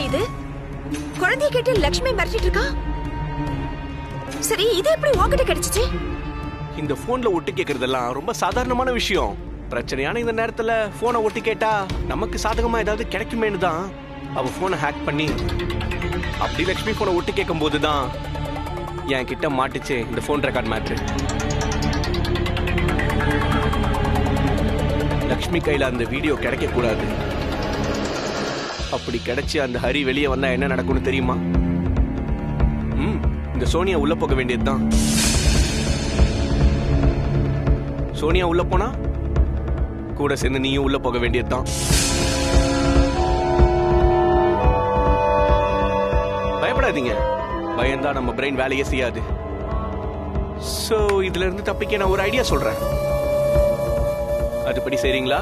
இது? குழந்தைய கேட்டு லட்சுமி மிரட்டிட்டு இருக்கா. சரி, இது எப்படி உன்கிட்ட கிடைச்சிச்சு? இந்த போன்ல ஒட்டு கேக்குறதெல்லாம் ரொம்ப சாதாரணமான விஷயம். பிரச்சனையான இந்த நேரத்துல போனை ஒட்டு கேட்டா நமக்கு சாதகமா ஏதாவது கிடைக்குமேனு தான் அவ போனை ஹேக் பண்ணி அப்படி லட்சுமி போனை ஒட்டு கேட்கும் போதுதான் என் கிட்ட மாட்டுச்சு இந்த போன் ரெக்கார்ட் மேட்ரு. லட்சுமி கையில அந்த வீடியோ கிடைக்க கூடாது. அப்படி கிடைச்சு அந்த ஹரி வெளியே வந்தா என்ன நடக்கும்னு தெரியுமா? இந்த சோனியா உள்ள போக வேண்டியதுதான். சோனியா உள்ள போனா கூட சேர்ந்து நீயும் உள்ள போக வேண்டியதுதான். பயப்படாதீங்க, பயந்தா நம்ம பிரெயின் வேலையே செய்யாது. சோ இதுல இருந்து தப்பிக்க நான் ஒரு ஐடியா சொல்றேன். அதுபடி செய்றீங்களா?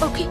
ஓகே.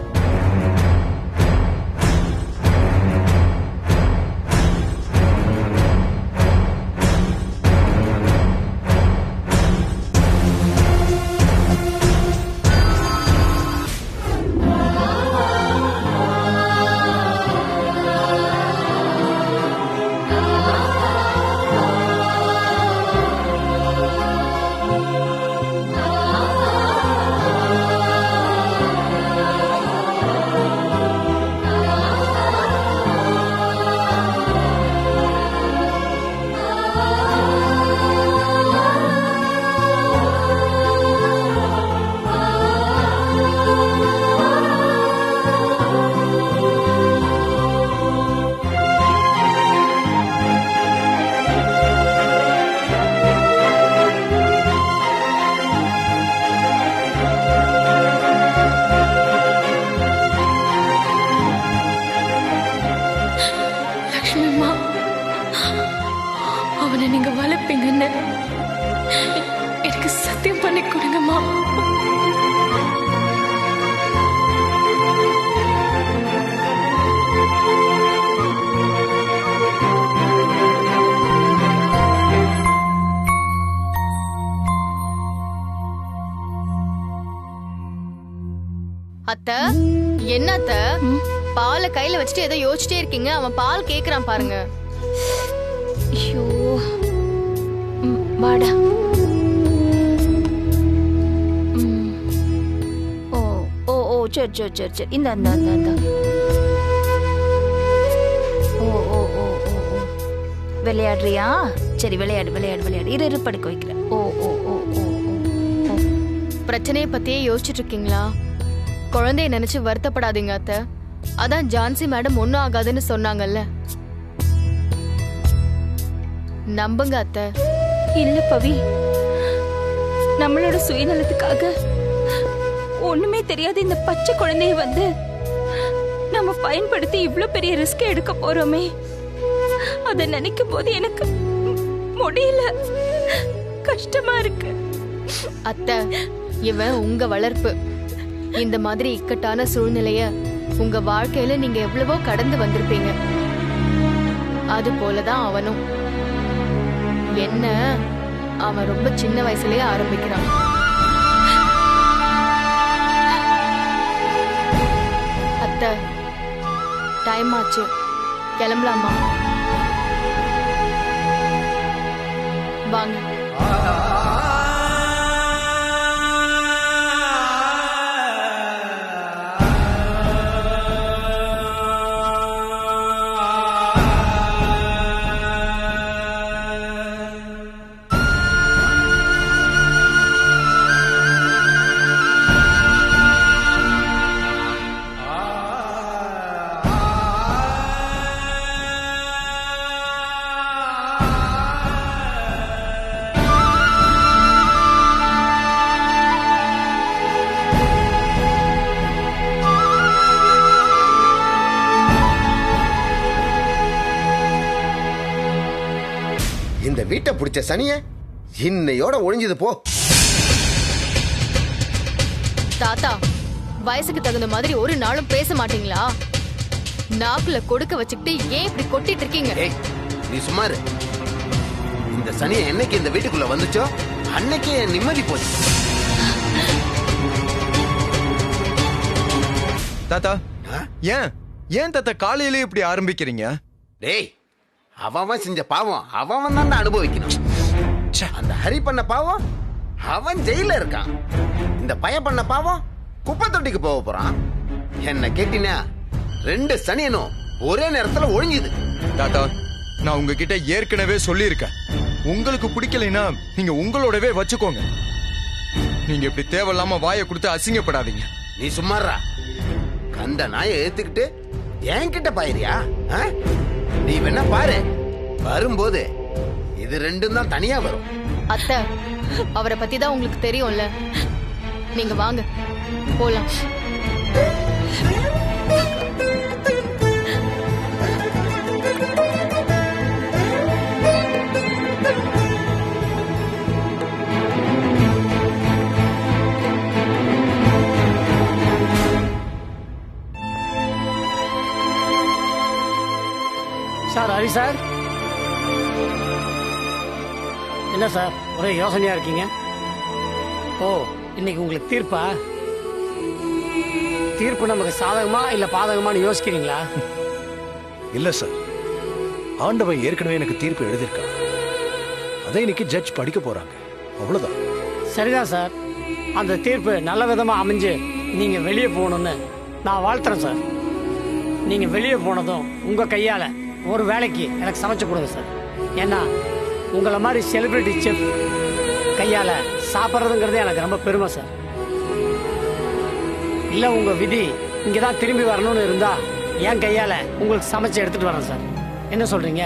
அவனை நீங்க வளர்ப்பீங்கன்னு எனக்கு சத்தியம் பண்ணி கொடுங்கம்மா. அத்தை, என்ன அத்தை பாலை கையில வச்சுட்டு ஏதோ யோசிச்சிட்டே இருக்கீங்க? அவன் பால் கேக்குறான் பாருங்க. ஐயோ, வாடா. ஓ ஓ ஓ சரி சரி சரி சரி, இந்த அந்த அந்த அந்த ஓ ஓ ஓ ஓ ஓ விளையாடுறியா? சரி, விளையாடு விளையாடு விளையாடு. இரு படுக்க வைக்கிறேன். ஓ ஓ ஓ ஓ ஓ. பிரச்சனையை பத்தியே யோசிச்சுட்டு இருக்கீங்களா? குழந்தைய நினைச்சு வருத்தப்படாதீங்க அத்தை. அதான் ஜான்சி மேடம் ஒன்னும் ஆகாதுன்னு சொன்னாங்கல்ல. நம்புங்க அத்தை. இல்ல பவி, நம்மளோட சுயநலத்துக்காக ஒண்ணுமே தெரியாத இந்த பச்சை குழந்தைய வந்து நம்ம பயன்படுத்தி இவ்ளோ பெரிய ரிஸ்க் எடுக்க போறோமே, அத நினைக்கும் போது எனக்கு முடியல, கஷ்டமா இருக்கு. அத்தை, இவன் உங்க வளர்ப்பு. இந்த மாதிரி இக்கட்டான சூழ்நிலைய உங்க வாழ்க்கையில நீங்க எவ்வளவோ கடந்து வந்திருப்பீங்க. அது போலதான் அவனும். என்ன, அவன் ரொம்ப சின்ன வயசுலயே ஆரம்பிக்கிறான். அத்தை, டைம் ஆச்சு, கிளம்பலாமா? வாங்க. இந்த வீட்டை பிடிச்ச சனிய இன்னையோட ஒழிஞ்சது போ. தாத்தா, வயசுக்கு தகுந்த மாதிரி ஒரு நாளும் பேச மாட்டீங்களா? நாக்குல கொடுக்க வச்சுக்கிட்டு ஏன் இப்படி கொட்டிட்டு இருக்கீங்க? நீ சும்மாரு. இந்த சனியை என்னைக்கு இந்த வீட்டுக்குள்ள வந்துச்சோ அன்னைக்கே நிம்மதி போச்சு. தாத்தா, ஏன் ஏன் தாத்தா காலையிலே இப்படி ஆரம்பிக்கிறீங்க? டேய், அவன் செஞ்ச பாவம் அவன் தான் அனுபவிக்கணும். அந்த ஹரி பண்ண பாவம் அவன் ஜெயில இருக்கான். இந்த பய பண்ண பாவம் குப்பை தொட்டிக்கு போக போறான். என்ன கேட்டினா 2 சனியனும் ஒரே நேரத்துல ஒழிஞ்சுது. தாத்தா, நான் உங்ககிட்ட ஏற்கனவே சொல்லியிருக்கேன், உங்களுக்கு பிடிக்கலைன்னா நீங்க உங்களோடவே வச்சுக்கோங்க. நீங்க இப்படி தேவையில்லாம வாயை கொடுத்து அசிங்கப்படாதீங்க. நீ சும்மாறா. கந்த நாயை ஏத்துக்கிட்டு என்கிட்ட பாயிரியா? நீ வேணா பாரு, வரும்போது இது 2 தான் தனியா வரும். அத்தை, அவரை பத்தி தான் உங்களுக்கு தெரியும்ல. நீங்க வாங்க போலாம். Sir, Hari sir. என்ன சார் ஒரே யோசனையா இருக்கீங்க? ஓ, இன்னைக்கு உங்களுக்கு தீர்ப்பா? தீர்ப்பு நமக்கு சாதகமா இல்ல பாதகமானு யோசிக்கிறீங்களா? இல்ல சார், ஆண்டவன் ஏற்கனவே எனக்கு தீர்ப்பு எழுதியிருக்கான். அதை இன்னைக்கு ஜட்ஜ் படிக்க போறாங்க, அவ்வளவுதான். சரிதான் சார். அந்த தீர்ப்பு நல்ல விதமா அமைஞ்சு நீங்க வெளியே போகணும்னு நான் வாழ்த்துறேன் சார். நீங்க வெளியே போனதும் உங்க கையால ஒரு வேலைக்கு எனக்கு சமைச்சு கொடுங்க சார். ஏன்னா உங்களை மாதிரி செலிபிரிட்டி செஃப் கையால சாப்பிட்றதுங்கிறதே எனக்கு ரொம்ப பெருமை சார். இல்ல உங்க விதி இங்கதான் திரும்பி வரணும்னு இருந்தா என் கையால உங்களுக்கு சமைச்சு எடுத்துட்டு வரேன் சார். என்ன சொல்றீங்க?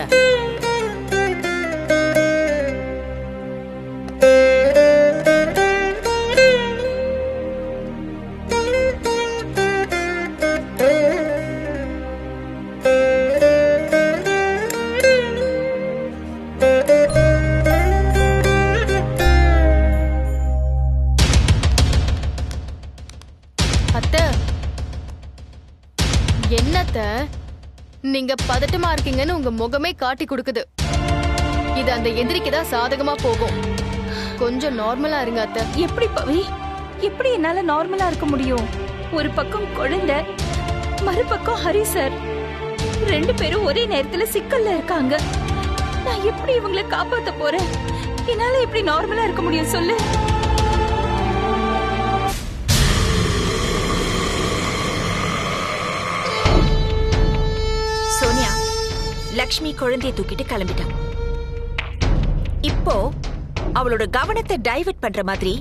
என்னத்த நீங்க பதட்டமா இருக்கீங்கன்னு உங்க முகமே காட்டி கொடுக்குது. இது அந்த எதிரிக்கு தான் சாதகமா போகும். கொஞ்சம் நார்மலா இருங்க அத்தை. எப்படி பவி, எப்படி என்னால நார்மலா இருக்க முடியும்? ஒரு பக்கம் குழந்தை, மறுபக்கம் ஹரி சார். 2 பேரும் ஒரே நேரத்துல சிக்கல்ல இருக்காங்க. நான் எப்படி இவங்களை காப்பாத்த போறேன்? என்னால எப்படி நார்மலா இருக்க முடியும் சொல்லு? சோனியா, லக்ஷ்மி குழந்தையை தூக்கிட்டு கிளம்பிட்டான். இப்போ அவளோட கவனத்தை டைவர்ட் பண்ற மாதிரி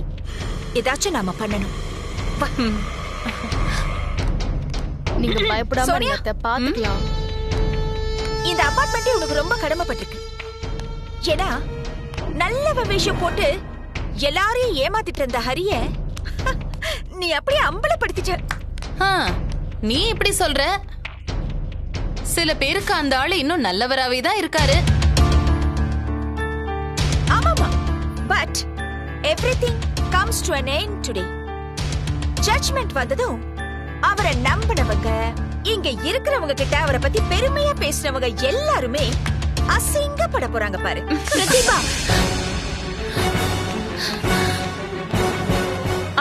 ஏதாச்சும் நாம பண்ணணும். நீங்க பயப்படாம இருங்க அத்தை, பாத்துக்கலாம். இந்த அபார்ட்மெண்ட்டே உனக்கு ரொம்ப கடமைப்பட்டிருக்கு. ஏன்னா நல்ல வேஷம் போட்டு எல்லாரையும் ஏமாத்திட்டு இருந்த ஹரிய நீ அப்படியே அம்பலப்படுத்திட்ட. நீ இப்படி சொல்ற? சில பேருக்கு அந்த ஆளு இன்னும் நல்லவராவே தான் இருக்காரு. ஆமாமா, but everything comes to an end today. Judgement வந்ததும் அவரை நம்பினவங்க, இங்க இருக்கிறவங்க கிட்ட அவரை பத்தி பெருமையா பேசினவங்க எல்லாருமே அசிங்கப்பட போறாங்க பாரு. பிரதிபா,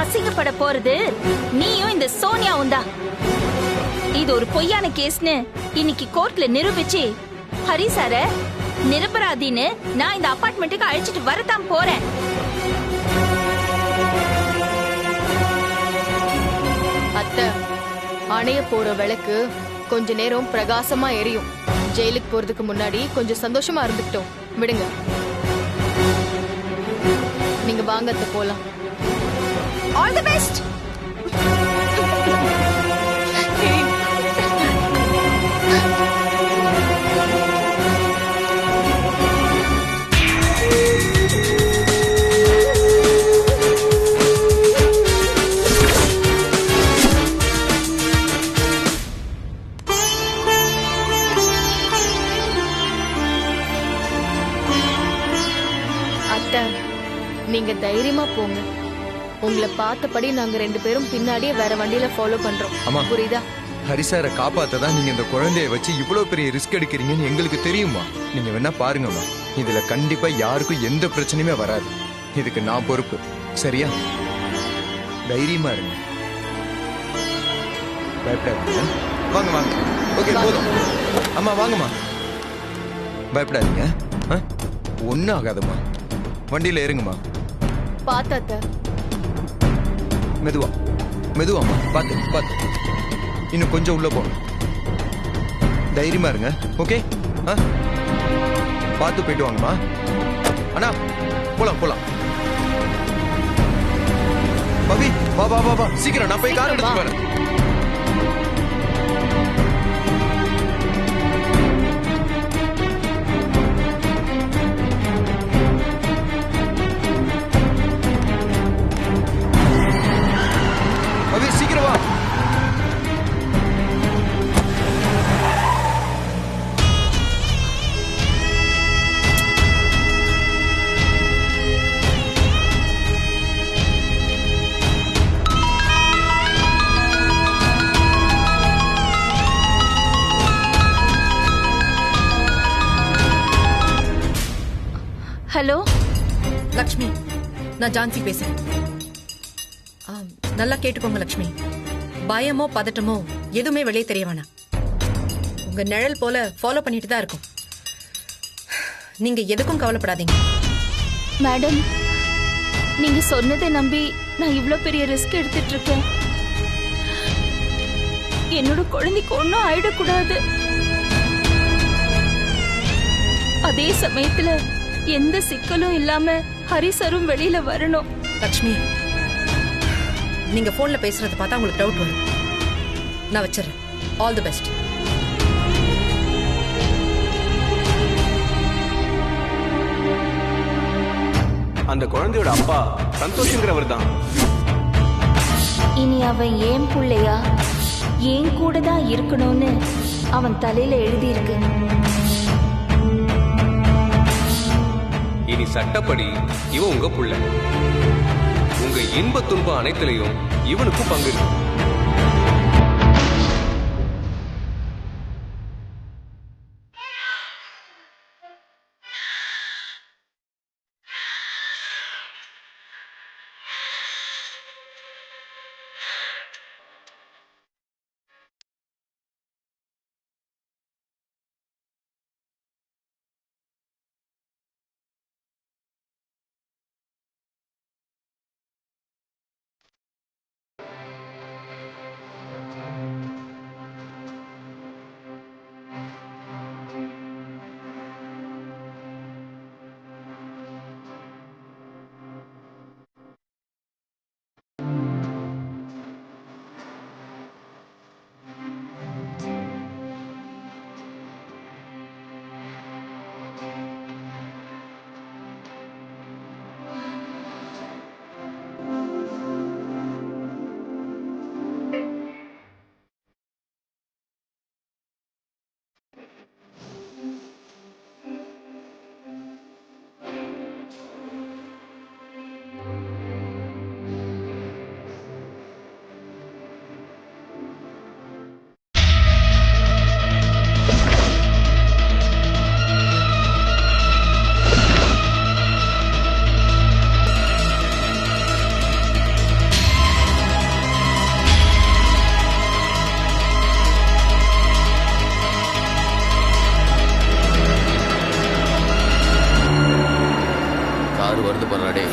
அசிங்கப்பட போறது நீயும் இந்த சோனியாவும் தான். இது ஒரு பொய்யான கேஸ்னு இன்னைக்கு கோர்ட்ல நிரூபிச்சு ஹரி சார நிரபராதின்னு நான் இந்த அபார்ட்மெண்ட்டுக்கு அழைச்சிட்டு வரதான் போறேன். அத்தை, அணைய போற விளக்கு கொஞ்ச நேரம் பிரகாசமா எரியும். ஜெயிலுக்கு போறதுக்கு முன்னாடி கொஞ்சம் சந்தோஷமா இருந்துக்கிட்டோம், விடுங்க. நீங்க வாங்க அத்தை, போலாம். All the best. அத்தை, நீங்க தைரியமா போங்க. உங்களை பார்த்தபடி நாங்க 2 பேரும் பின்னாடியே வேற வண்டியில ஃபாலோ பண்றோம். ஆமா. புரியுதா? ஹரிசாரை காப்பாத்ததான் நீங்க இந்த குழந்தைய வச்சு இவ்வளவு பெரிய ரிஸ்க் எடுக்கிறீங்கன்னு எங்களுக்கு தெரியுமா? நீங்க வேணா பாருங்கம்மா, இதுல கண்டிப்பா யாருக்கும் எந்த பிரச்சனையுமே வராது. இதுக்கு நான் பொறுப்பு, சரியா? தைரியமா இருங்க, பயப்படாதீங்க. வாங்க வாங்க ஓகே போதும் அம்மா வாங்கம்மா பயப்படாதீங்க ஒன்றும் ஆகாதம்மா வண்டியில் ஏறுங்கம்மா பாத்தாத்த மெதுவா மெதுவாம்மா பார்த்து பார்த்து இன்னும் கொஞ்சம் உள்ள போகணும் தைரியமா இருங்க ஓகே பார்த்து போயிட்டு வாங்கம்மா அண்ணா போலாம் போலாம் பவி வா வா வா வா சீக்கிரம் நான் போய் கார் எடுத்து வரேன் பவி சீக்கிரம் வா ஹலோ லக்ஷ்மி, நான் ஜான்சி பேசுறேன். நல்லா கேட்டுக்கோங்க லக்ஷ்மி, பயமோ பதட்டமோ எதுவுமே வெளியே தெரிய வேணாம். உங்க நிழல் போல ஃபாலோ பண்ணிட்டு தான் இருக்கும். நீங்க எதுக்கும் கவலைப்படாதீங்க. மேடம், நீங்க சொன்னதை நம்பி நான் இவ்ளோ பெரிய ரிஸ்க் எடுத்துட்டு இருக்கேன். என்னோட குழந்தைக்கு ஒன்னும் ஆயிடக்கூடாது. அதே சமயத்துல எந்த சிக்கலும் இல்லாம ஹரிசரும் வெளியில வரணும். லக்ஷ்மி, நீங்க போன்ல பேசுறத பார்த்தா உங்களுக்கு டவுட் வரும். நான் வச்சிடறேன். All the best. அந்த குழந்தையோட அப்பா சந்தோஷங்கிறவர் தான். இனி அவன் ஏன் புள்ளையா, ஏன் கூட தான் இருக்கணும்னு அவன் தலையில எழுதியிருக்கு. இனி சட்டப்படி இவன் உங்க புள்ள. உங்க இன்ப துன்பம் அனைத்திலையும் இவனுக்கும் பங்கு இருக்கு. வருது பண்ணாடே.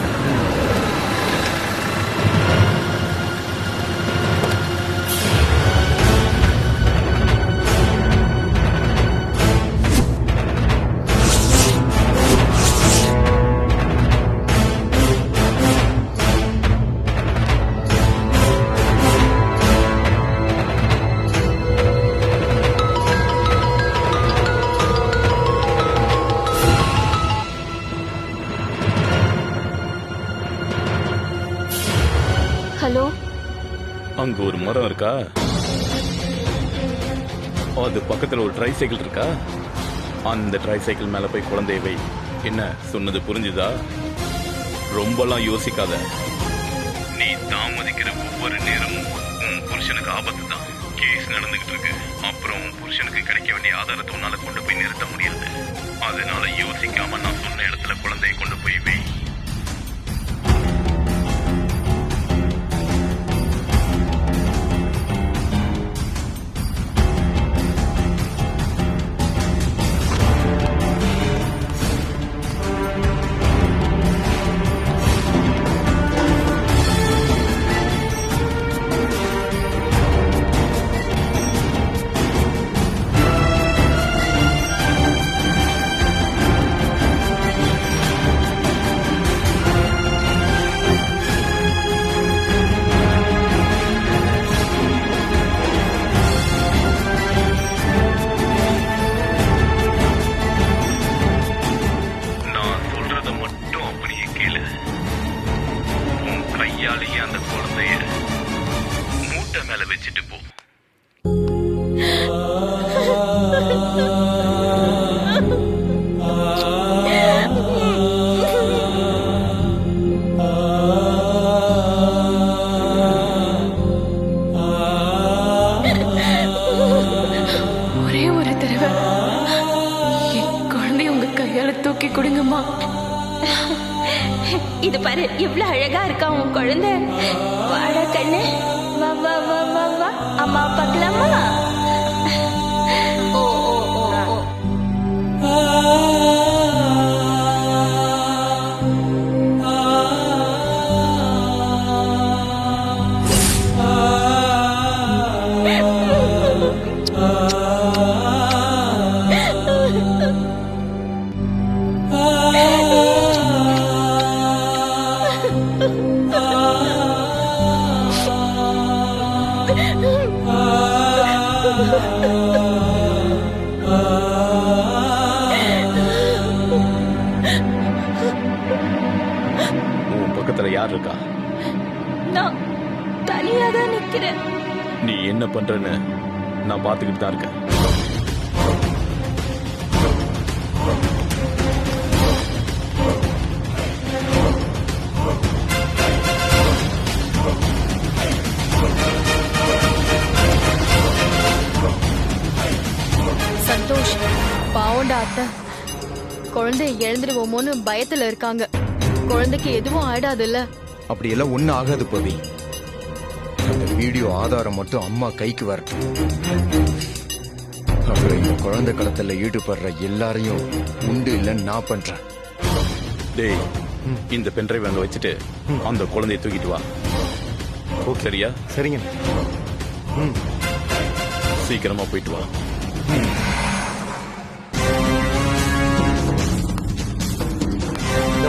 ஹலோ, அங்க ஒரு மரம் இருக்கா, அது பக்கத்துல ஒரு ட்ரை சைக்கிள் இருக்கா, அந்த ட்ரை சைக்கிள் மேல போய் குழந்தைய வை. என்ன சொன்னது புரிஞ்சுதா? ரொம்பலாம் யோசிக்காத. நீ தாமதிக்கிற ஒவ்வொரு நேரமும் உன் புருஷனுக்கு ஆபத்து தான். கேஸ் நடந்துகிட்டு இருக்கு. அப்புறம் உன் புருஷனுக்கு கிடைக்க வேண்டிய ஆதாரத்தை உன்னால கொண்டு போய் நிறுத்த முடியாது. அதனால யோசிக்காம நான் சொன்ன இடத்துல குழந்தைய கொண்டு போய் வை. கொடுங்கம்மா. இது பாரு எவ்வளவு அழகா இருக்கா உன் குழந்தை. வாடா கண்ணு, வா வா வா வா வா, அம்மா பார்க்கலாமா? ஓ ஓ ஓ உன் பக்கத்துல யார் இருக்கா? நான் தனியா தான் நிக்கிறேன். நீ என்ன பண்றன்னு நான் பாத்துக்கிட்டு தான் இருக்கேன். சந்தோஷ், பாவண்டா அத்தை. குழந்தை எழுந்துருவோமோன்னு பயத்துல இருக்காங்க. குழந்தைக்கு எதுவும் ஆயிடாதுல்ல? அப்படியெல்லாம் ஒன்னும் ஆகாது பவி. அந்த வீடியோ ஆதாரம் மட்டும் அம்மா கைக்கு வரட்டும். அப்புறம் இந்த குழந்தை களத்துல ஈடுபடுற எல்லாரையும் உண்டு இல்லைன்னு நான் பண்றேன். டேய், இந்த பென்ட்ரைவ் அங்க வச்சுட்டு அந்த குழந்தையை தூக்கிட்டு வா. சரியா? சரிங்க. சீக்கிரமா போயிட்டு வா.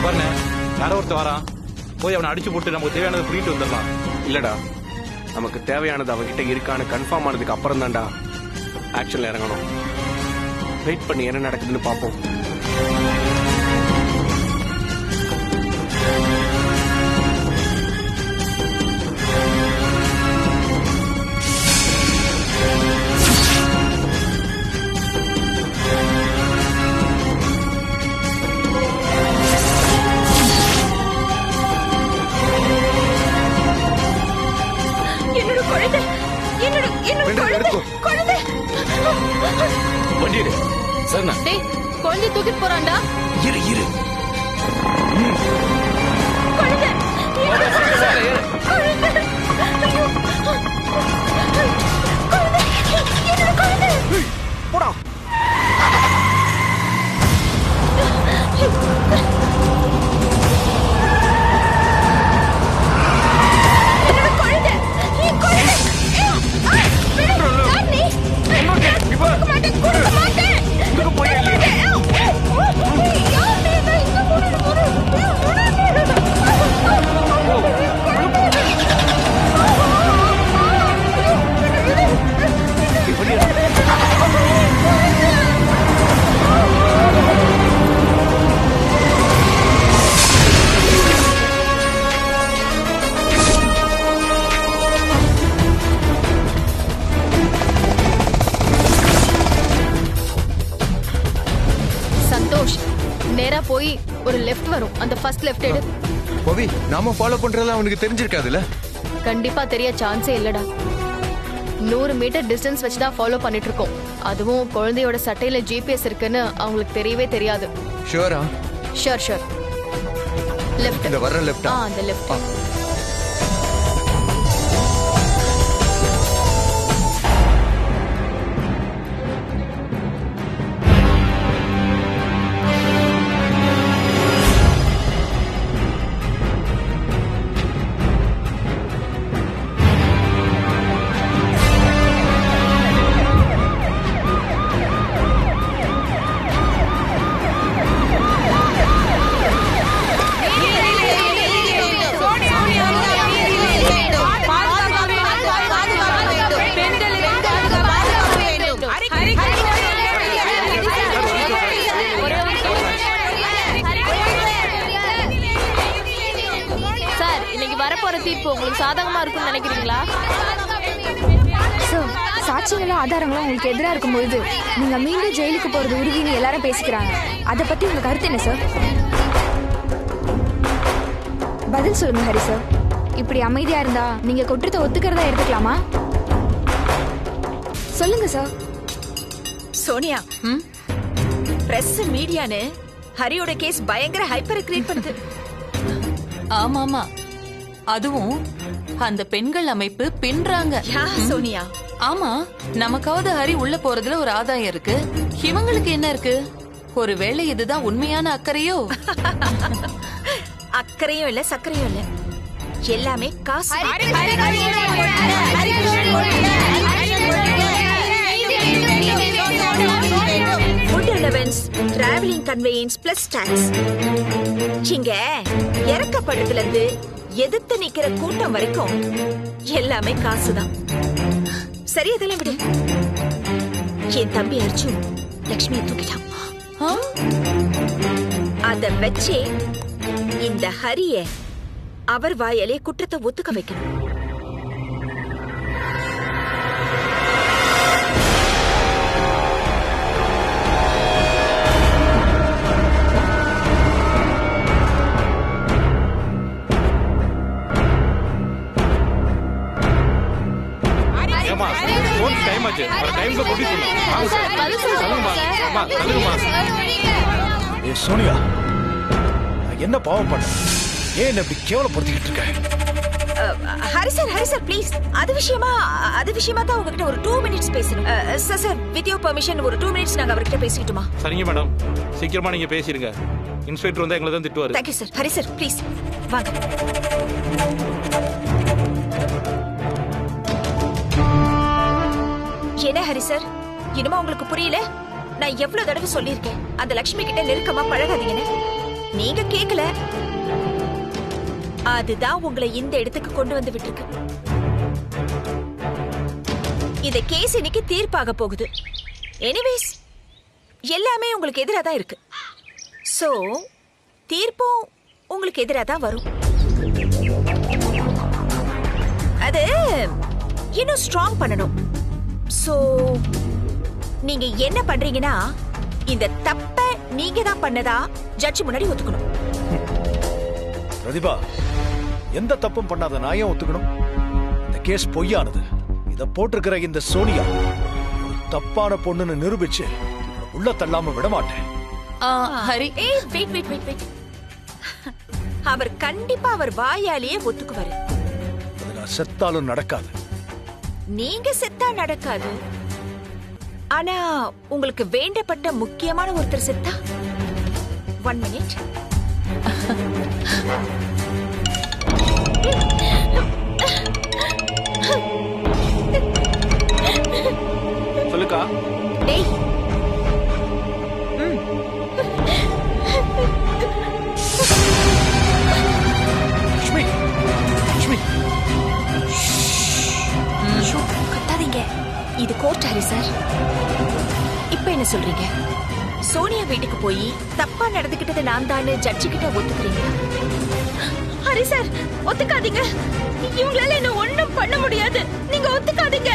பாருங்க, யாரோ ஒருத்தர் வரான். போய் அவனை அடிச்சு போட்டு நமக்கு தேவையானதை புரியிட்டு வந்துடலாம். இல்லடா, நமக்கு தேவையானது அவகிட்ட இருக்கான்னு கன்ஃபார்ம் ஆனதுக்கு அப்புறம் தான்டா ஆக்ஷன்ல இறங்கணும். வெயிட் பண்ணி என்ன நடக்குதுன்னு பார்ப்போம். டேய், குழந்தை தூக்கிட்டு போறான்டா. இரு இரு. போடா. நேரா போய் ஒரு லெஃப்ட் வரும். அந்த ஃபர்ஸ்ட் லெஃப்ட் எடு. பவி, நாம ஃபாலோ பண்றதெல்லாம் அவனுக்கு தெரிஞ்சிருக்காதுல்ல? கண்டிப்பா தெரிய சான்ஸே இல்லடா. 100 மீட்டர் டிஸ்டன்ஸ் வச்சு தான் ஃபாலோ பண்ணிட்டு இருக்கோம். அதுவும் குழந்தையோட சட்டையில ஜிபிஎஸ் இருக்குன்னு அவங்களுக்கு தெரியவே தெரியாது. ஷூரா? ஷூர். லெஃப்ட். இந்த வர்ற லெஃப்டா? அந்த லெஃப்ட். வரப்போற தீர்ப்பு உங்களுக்கு சாதகமா இருக்கும்னு நினைக்கிறீங்களா? சார், சாட்சிகளும் ஆதாரங்களும் உங்களுக்கு எதிராக இருக்கும்போது நீங்க மீண்டும் ஜெயிலுக்கு போறது உறுதின்னு எல்லாரும் பேசிக்கிறாங்க. அதை பத்தி உங்க கருத்து என்ன சார்? பதில் சொல்லுங்க ஹரி சார். இப்படி அமைதியா இருந்தா நீங்க குற்றத்தை ஒத்துக்கிறதா எடுத்துக்கலாமா? சொல்லுங்க சார். சோனியா, பிரஸ் மீடியான்னு ஹரியோட கேஸ் பயங்கர ஹைப்பரை கிரியேட் பண்ணுது. ஆமாமா, அதுவும் அந்த பெண்கள் அமைப்பு பின்றாங்க. சோனியா, ஆமா, நமக்காவது ஹரி உள்ள போறதுல ஒரு ஆதாயம் இருக்கு. இவங்களுக்கு என்ன இருக்கு? ஒருவேளை இதுதான் உண்மையான அக்கறையோ? அக்கறையும் இல்ல, சக்கரையும் இல்ல, எல்லாமே காசு. Food allowance, travelling conveyance plus tax. இங்க இறக்கப்பட்டதுல இருந்து எதிர்த்து நிக்கிற கூட்டம் வரைக்கும் எல்லாமே காசுதான். சரி, அதெல்லாம் விடு. என் தம்பி அர்ஜுன் லக்ஷ்மியை தூக்கிட்டான். அத வச்சே இந்த ஹரிய அவர் வாயாலே குற்றத்தை ஒத்துக்க வைக்கணும். சோனியா, என்ன பாவம் பண்ண? ஏன் இப்படி கேவலப்படுத்திக்கிட்டு இருக்க? ஹரி சார் ப்ளீஸ், அது விஷயமா தான் உங்ககிட்ட ஒரு 2 minutes பேசணும். சார், வித் யுவர் பெர்மிஷன் ஒரு 2 minutes நாங்க அவர்கிட்ட பேசிக்கிட்டுமா? சரிங்க மேடம், சீக்கிரமா நீங்க பேசிருங்க. இன்ஸ்பெக்டர் வந்து எங்களை தான் திட்டுவாரு. Thank you sir. Hari sir please வாங்க. என்ன ஹரி சார், இனிமே உங்களுக்கு புரியல? நான் எவ்வளவு தடவை சொல்லியிருக்கேன் அந்த லட்சுமி கிட்ட நெருக்கமா பழகாதீங்கன்னு. நீங்க கேக்கல, அதுதான் உங்களை இந்த இடத்துக்கு கொண்டு வந்து விட்டுருக்கு. இந்த கேஸ் இன்னைக்கு தீர்ப்பாக போகுது. எனிவேஸ், எல்லாமே உங்களுக்கு எதிராக தான் இருக்கு. சோ தீர்ப்பும் உங்களுக்கு எதிராக தான் வரும். அது இன்னும் ஸ்ட்ராங் பண்ணணும். சோ நீங்க என்ன பண்றீங்கன்னா, இந்த தப்ப நீங்க தான் பண்ணதா ஜட்ஜ் முன்னாடி ஒத்துக்கணும். பிரதிபா, எந்த தப்பும் பண்ணாத நான் ஏன் ஒத்துக்கணும்? இந்த கேஸ் பொய்யானது. இத போட்டிருக்கிற இந்த சோனியா ஒரு தப்பான பொண்ணுன்னு நிரூபிச்சு உள்ள தள்ளாம விட மாட்டேன். ஹரி, வெயிட். அவர் கண்டிப்பா அவர் வாயாலேயே ஒத்துக்குவாரு. அது நான் செத்தாலும் நடக்காது. நீங்க செத்தா நடக்காது. ஆனா உங்களுக்கு வேண்டப்பட்ட முக்கியமான ஒருத்தர் செத்தா 1 minute. சொல்லுக்கா. டேய், கத்தாதீங்க. இது கோர்ட் ஹரி சார். இப்ப என்ன சொல்றீங்க? சோனியா வீட்டுக்கு போய் தப்பா நடந்துகிட்டது நான் தான் ஜட்ஜி கிட்ட ஒத்துக்கிறீங்களா? ஹரி சார், ஒத்துக்காதீங்க. இவங்களால என்ன ஒண்ணும் பண்ண முடியாது. நீங்க ஒத்துக்காதீங்க.